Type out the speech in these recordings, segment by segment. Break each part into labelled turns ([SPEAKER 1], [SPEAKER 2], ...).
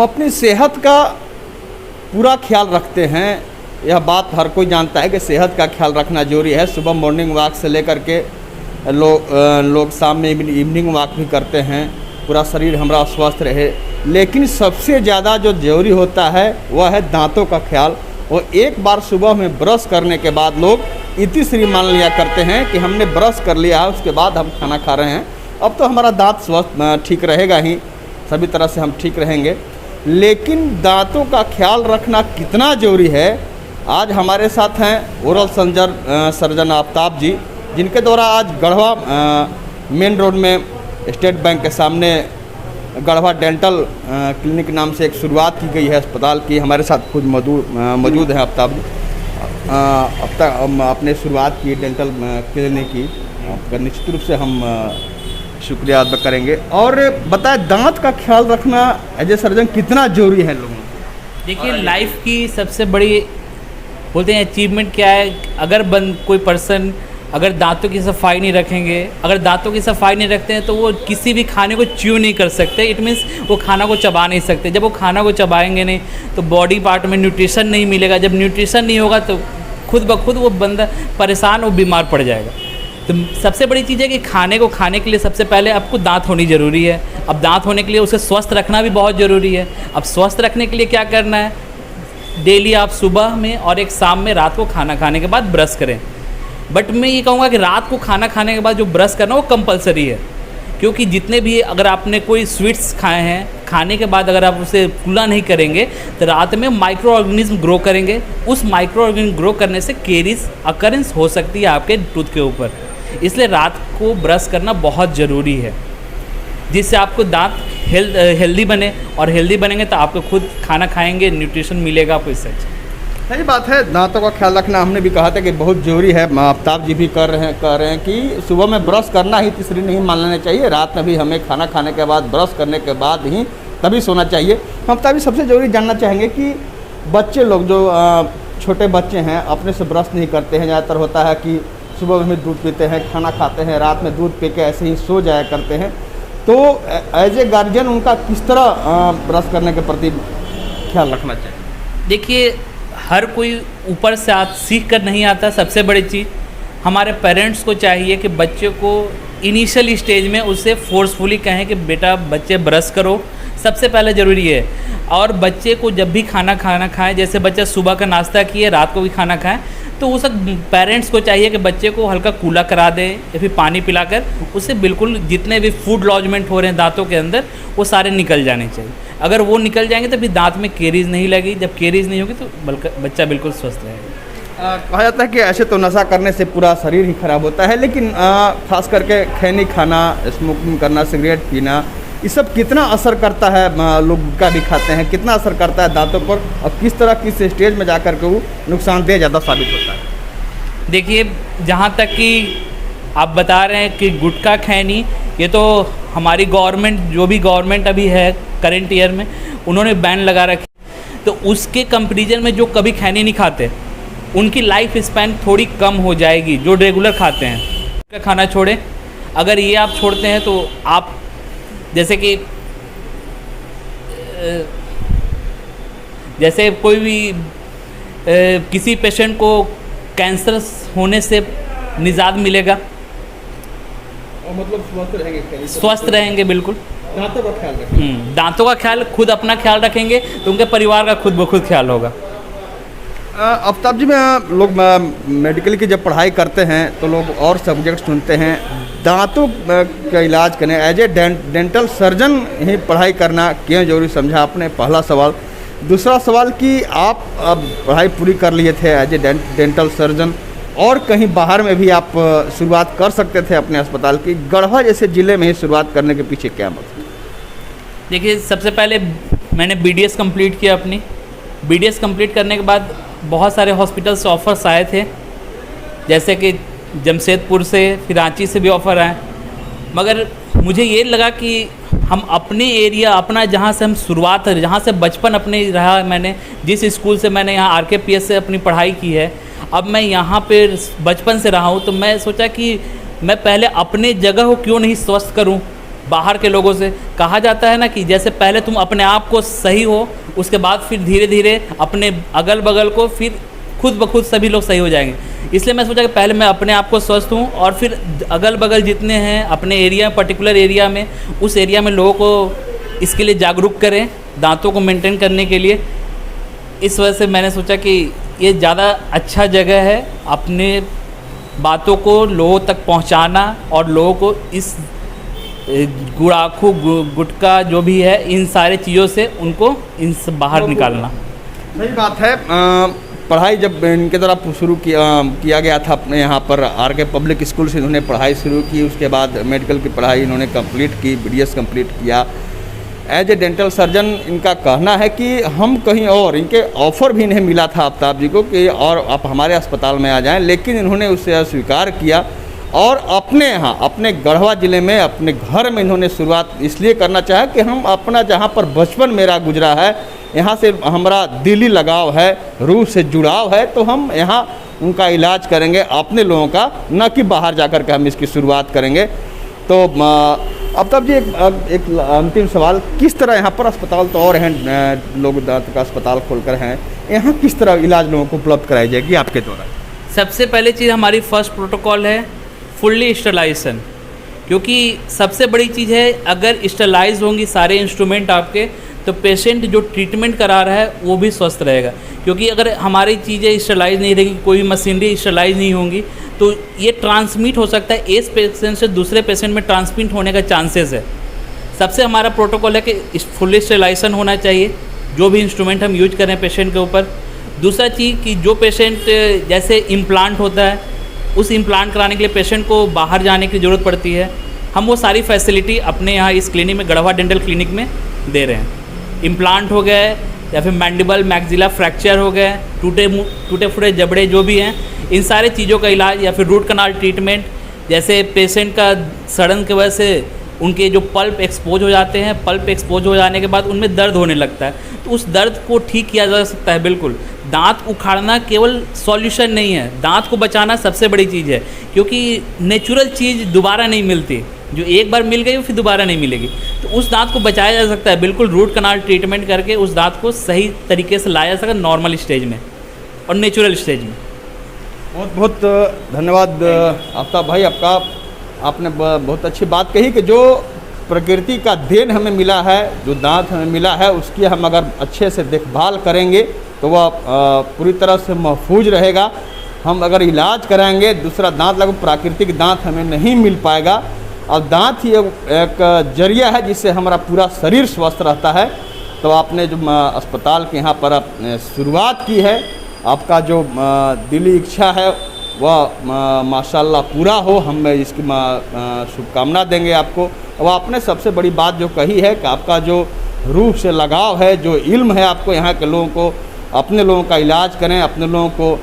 [SPEAKER 1] हम अपनी सेहत का पूरा ख्याल रखते हैं। यह बात हर कोई जानता है कि सेहत का ख्याल रखना जरूरी है। सुबह मॉर्निंग वॉक से लेकर के लोग शाम में इवनिंग वॉक भी करते हैं, पूरा शरीर हमारा स्वस्थ रहे। लेकिन सबसे ज़्यादा जो जरूरी होता है वह है दांतों का ख्याल। और एक बार सुबह में ब्रश करने के बाद लोग इतिश्री मान लिया करते हैं कि हमने ब्रश कर लिया है, उसके बाद हम खाना खा रहे हैं, अब तो हमारा दांत स्वस्थ ठीक रहेगा ही, सभी तरह से हम ठीक रहेंगे। लेकिन दांतों का ख्याल रखना कितना ज़रूरी है, आज हमारे साथ हैं ओरल सर्जन आफ्ताब जी, जिनके द्वारा आज गढ़वा मेन रोड में स्टेट बैंक के सामने गढ़वा डेंटल क्लिनिक नाम से एक शुरुआत की गई है अस्पताल की। हमारे साथ खुद मौजूद हैं आफ्ताब जी। अब तक आपने शुरुआत की डेंटल क्लिनिक की, आपका निश्चित रूप से हम शुक्रिया अदा करेंगे। और बताएं, दांत का ख्याल रखना एज ए सर्जन कितना जरूरी है लोगों को?
[SPEAKER 2] देखिए, लाइफ की सबसे बड़ी बोलते हैं अचीवमेंट क्या है, अगर कोई पर्सन अगर दांतों की सफाई नहीं रखेंगे, अगर दांतों की सफाई नहीं रखते हैं तो वो किसी भी खाने को च्यू नहीं कर सकते। इट मीन्स वो खाना को चबा नहीं सकते। जब वो खाना को चबाएंगे नहीं तो बॉडी पार्ट में न्यूट्रिशन नहीं मिलेगा। जब न्यूट्रिशन नहीं होगा तो खुद ब खुद वो बंदा परेशान और बीमार पड़ जाएगा। तो सबसे बड़ी चीज़ है कि खाने को खाने के लिए सबसे पहले आपको दांत होनी ज़रूरी है। अब दांत होने के लिए उसे स्वस्थ रखना भी बहुत ज़रूरी है। अब स्वस्थ रखने के लिए क्या करना है, डेली आप सुबह में और एक शाम में रात को खाना खाने के बाद ब्रश करें। बट मैं ये कहूँगा कि रात को खाना खाने के बाद जो ब्रश करना वो कंपलसरी है, क्योंकि जितने भी अगर आपने कोई स्वीट्स खाए हैं, खाने के बाद अगर आप उसे कुल्ला नहीं करेंगे तो रात में माइक्रो ऑर्गेनिज्म ग्रो करेंगे। उस माइक्रो ऑर्गेनिज्म ग्रो करने से केरीज अकरेंस हो सकती है आपके टूथ के ऊपर। इसलिए रात को ब्रश करना बहुत ज़रूरी है, जिससे आपको दांत हेल्दी बने, और हेल्दी बनेंगे तो आपको खुद खाना खाएंगे, न्यूट्रिशन मिलेगा आपको। इससे
[SPEAKER 1] सही बात है, दांतों का ख्याल रखना हमने भी कहा था कि बहुत ज़रूरी है। आफ्ताब जी भी कह रहे हैं कि सुबह में ब्रश करना ही तीसरी नहीं मान लेना चाहिए, रात में भी हमें खाना खाने के बाद ब्रश करने के बाद ही तभी सोना चाहिए। हम तभी सबसे ज़रूरी जानना चाहेंगे कि बच्चे लोग जो छोटे बच्चे हैं अपने से ब्रश नहीं करते हैं। ज़्यादातर होता है कि सुबह में दूध पीते हैं, खाना खाते हैं, रात में दूध पी के ऐसे ही सो जाया करते हैं। तो एज ए गार्जियन उनका किस तरह ब्रश करने के प्रति ख्याल रखना चाहिए?
[SPEAKER 2] देखिए, हर कोई ऊपर से सीख कर नहीं आता। सबसे बड़ी चीज़ हमारे पेरेंट्स को चाहिए कि बच्चे को इनिशियल स्टेज में उसे फोर्सफुली कहें कि बेटा बच्चे ब्रश करो, सबसे पहले ज़रूरी है। और बच्चे को जब भी खाना खाएं, जैसे बच्चा सुबह का नाश्ता किए रात को भी खाना खाएं, तो उस पेरेंट्स को चाहिए कि बच्चे को हल्का कूला करा दें या फिर पानी पिलाकर उसे बिल्कुल जितने भी फूड लॉजमेंट हो रहे हैं दांतों के अंदर वो सारे निकल जाने चाहिए। अगर वो निकल जाएंगे तो फिर दांत में केरीज नहीं लगी। जब केरीज नहीं होगी तो बच्चा बिल्कुल स्वस्थ रहेगा।
[SPEAKER 1] कहा जाता है कि ऐसे तो नशा करने से पूरा शरीर ही खराब होता है, लेकिन खास करके खैनी खाना, स्मोकिंग करना, सिगरेट पीना, ये सब कितना असर करता है? लोग गुटखा भी खाते हैं, कितना असर करता है दांतों पर, और किस तरह किस स्टेज में जाकर के वो नुकसानदेह ज़्यादा साबित होता है?
[SPEAKER 2] देखिए, जहाँ तक कि आप बता रहे हैं कि गुटखा खैनी, ये तो हमारी गवर्नमेंट, जो भी गवर्नमेंट अभी है करंट ईयर में, उन्होंने बैन लगा रखी। तो उसके कंपेरिजन में जो कभी खैनी नहीं खाते उनकी लाइफ स्पैन थोड़ी कम हो जाएगी, जो रेगुलर खाते हैं। खाना छोड़ें, अगर ये आप छोड़ते हैं तो आप जैसे कि जैसे कोई भी किसी पेशेंट को कैंसर होने से निजात मिलेगा,
[SPEAKER 1] और मतलब
[SPEAKER 2] स्वस्थ रहेंगे बिल्कुल।
[SPEAKER 1] दांतों का ख्याल रखें।
[SPEAKER 2] दांतों का ख्याल खुद अपना ख्याल रखेंगे तो उनके परिवार का खुद ब खुद ख्याल होगा।
[SPEAKER 1] आफ्ताब जी, में लोग मेडिकल की जब पढ़ाई करते हैं तो लोग और सब्जेक्ट चुनते हैं, दांतों का इलाज करने एज ए डेंटल सर्जन ही पढ़ाई करना क्यों जरूरी समझा आपने? पहला सवाल। दूसरा सवाल कि आप अब पढ़ाई पूरी कर लिए थे एज ए डेंटल सर्जन, और कहीं बाहर में भी आप शुरुआत कर सकते थे अपने अस्पताल की, गढ़वा जैसे ज़िले में ही शुरुआत करने के पीछे क्या मकसद?
[SPEAKER 2] देखिए, सबसे पहले मैंने BDS कंप्लीट किया अपनी। BDS कंप्लीट करने के बाद बहुत सारे हॉस्पिटल से ऑफ़र्स आए थे, जैसे कि जमशेदपुर से, फिर रांची से भी ऑफ़र आए। मगर मुझे ये लगा कि हम अपने एरिया, अपना जहाँ से हम शुरुआत है, जहाँ से बचपन अपने रहा, मैंने जिस स्कूल से मैंने यहाँ RKPS से अपनी पढ़ाई की है, अब मैं यहाँ पे बचपन से रहा हूँ, तो मैं सोचा कि मैं पहले अपने जगह को क्यों नहीं स्वस्थ करूँ। बाहर के लोगों से। कहा जाता है ना कि जैसे पहले तुम अपने आप को सही हो, उसके बाद फिर धीरे धीरे अपने अगल बगल को, फिर खुद ब खुद सभी लोग सही हो जाएंगे। इसलिए मैं सोचा कि पहले मैं अपने आप को स्वस्थ हूँ और फिर अगल बगल जितने हैं अपने एरिया, पर्टिकुलर एरिया में, उस एरिया में लोगों को इसके लिए जागरूक करें दांतों को मेंटेन करने के लिए। इस वजह से मैंने सोचा कि ये ज़्यादा अच्छा जगह है अपने बातों को लोगों तक पहुंचाना और लोगों को इस गुड़ाखू गुटखा जो भी है इन सारे चीज़ों से उनको इनसे बाहर निकालना।
[SPEAKER 1] सही बात है। पढ़ाई जब इनके द्वारा शुरू किया गया था अपने यहाँ पर आर.के. पब्लिक स्कूल से इन्होंने पढ़ाई शुरू की, उसके बाद मेडिकल की पढ़ाई इन्होंने कंप्लीट की, BDS कंप्लीट किया। एज ए डेंटल सर्जन इनका कहना है कि हम कहीं और, इनके ऑफ़र भी नहीं मिला था आफ्ताब जी को कि और आप हमारे अस्पताल में आ जाएं, लेकिन इन्होंने उसे अस्वीकार किया और अपने यहाँ, अपने गढ़वा ज़िले में, अपने घर में इन्होंने शुरुआत इसलिए करना चाहा कि हम अपना जहाँ पर बचपन मेरा गुजरा है, यहाँ से हमारा दिली लगाव है, रूह से जुड़ाव है, तो हम यहाँ उनका इलाज करेंगे अपने लोगों का, न कि बाहर जाकर के हम इसकी शुरुआत करेंगे। तो आफ्ताब जी एक अंतिम सवाल, किस तरह यहाँ पर अस्पताल तो और हैं, लोग दांत का अस्पताल खोलकर हैं, यहाँ किस तरह इलाज लोगों को उपलब्ध कराई जाएगी आपके द्वारा?
[SPEAKER 2] सबसे पहले चीज़ हमारी फर्स्ट प्रोटोकॉल है फुल्ली स्टरलाइजेशन, क्योंकि सबसे बड़ी चीज़ है अगर स्टरलाइज होंगी सारे इंस्ट्रूमेंट आपके, तो पेशेंट जो ट्रीटमेंट करा रहा है वो भी स्वस्थ रहेगा। क्योंकि अगर हमारी चीज़ें स्टरलाइज नहीं रहेगी, कोई मशीनरी स्टरलाइज नहीं होंगी, तो ये ट्रांसमिट हो सकता है, एक पेशेंट से दूसरे पेशेंट में ट्रांसमिट होने का चांसेस है। सबसे हमारा प्रोटोकॉल है कि फुल्ली स्टरलाइजेशन होना चाहिए जो भी इंस्ट्रूमेंट हम यूज करें पेशेंट के ऊपर। दूसरा चीज़ कि जो पेशेंट जैसे इम्प्लांट होता है, उस इम्प्लांट कराने के लिए पेशेंट को बाहर जाने की ज़रूरत पड़ती है, हम वो सारी फैसिलिटी अपने यहाँ इस क्लिनिक में, गढ़वा डेंटल क्लिनिक में दे रहे हैं। इम्प्लांट हो गए या फिर मैंडिबल मैक्सिला फ्रैक्चर हो गए, टूटे फूटे जबड़े जो भी हैं, इन सारे चीज़ों का इलाज, या फिर रूट कनाल ट्रीटमेंट, जैसे पेशेंट का सड़न की वजह से उनके जो पल्प एक्सपोज हो जाते हैं, पल्प एक्सपोज हो जाने के बाद उनमें दर्द होने लगता है, तो उस दर्द को ठीक किया जा सकता है। बिल्कुल, दांत उखाड़ना केवल सॉल्यूशन नहीं है, दांत को बचाना सबसे बड़ी चीज़ है, क्योंकि नेचुरल चीज़ दोबारा नहीं मिलती, जो एक बार मिल गई वो फिर दोबारा नहीं मिलेगी। तो उस दांत को बचाया जा सकता है बिल्कुल रूट कनाल ट्रीटमेंट करके, उस दांत को सही तरीके से लाया जा सकता है नॉर्मल स्टेज में और नेचुरल स्टेज में।
[SPEAKER 1] बहुत बहुत धन्यवाद आफ्ताब भाई आपका। आपने बहुत अच्छी बात कही कि जो प्रकृति का देन हमें मिला है, जो दांत हमें मिला है, उसकी हम अगर अच्छे से देखभाल करेंगे तो वह पूरी तरह से महफूज रहेगा। हम अगर इलाज कराएंगे, दूसरा दांत लगभग प्राकृतिक दांत हमें नहीं मिल पाएगा, और दांत ही एक जरिया है जिससे हमारा पूरा शरीर स्वस्थ रहता है। तो आपने जो अस्पताल के यहाँ पर शुरुआत की है, आपका जो दिली इच्छा है वह माशाल्लाह पूरा हो, हम इसकी शुभकामना देंगे आपको। और आपने सबसे बड़ी बात जो कही है कि आपका जो रूह से लगाव है, जो इल्म है, आपको यहाँ के लोगों को, अपने लोगों का इलाज करें, अपने लोगों को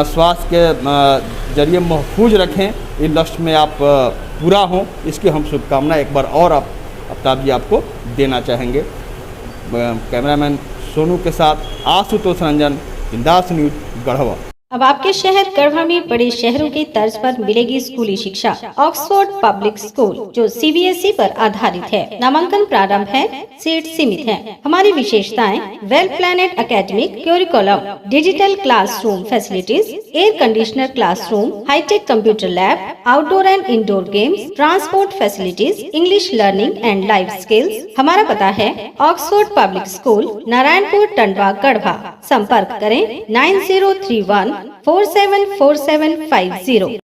[SPEAKER 1] स्वास्थ्य के जरिए महफूज रखें, इस लक्ष्य में आप पूरा हों, इसकी हम शुभकामना एक बार और आफ्ताब जी आपको देना चाहेंगे। कैमरामैन सोनू के साथ आशुतोष रंजन, बिंदास न्यूज, गढ़वा।
[SPEAKER 3] अब आपके शहर गढ़वा में बड़े शहरों की तर्ज पर मिलेगी स्कूली शिक्षा। ऑक्सफोर्ड पब्लिक स्कूल जो CBSE पर आधारित है। नामांकन प्रारंभ है, सीट सीमित है। हमारी विशेषताएं: well planned academic curriculum, digital classroom facilities, air conditioner classroom, hitech computer lab, outdoor and indoor games, transport facilities, English learning and life skills. हमारा पता है Oxford public school, Narayanpur, Tandwa, Garhwa. संपर्क करें 9031 474750।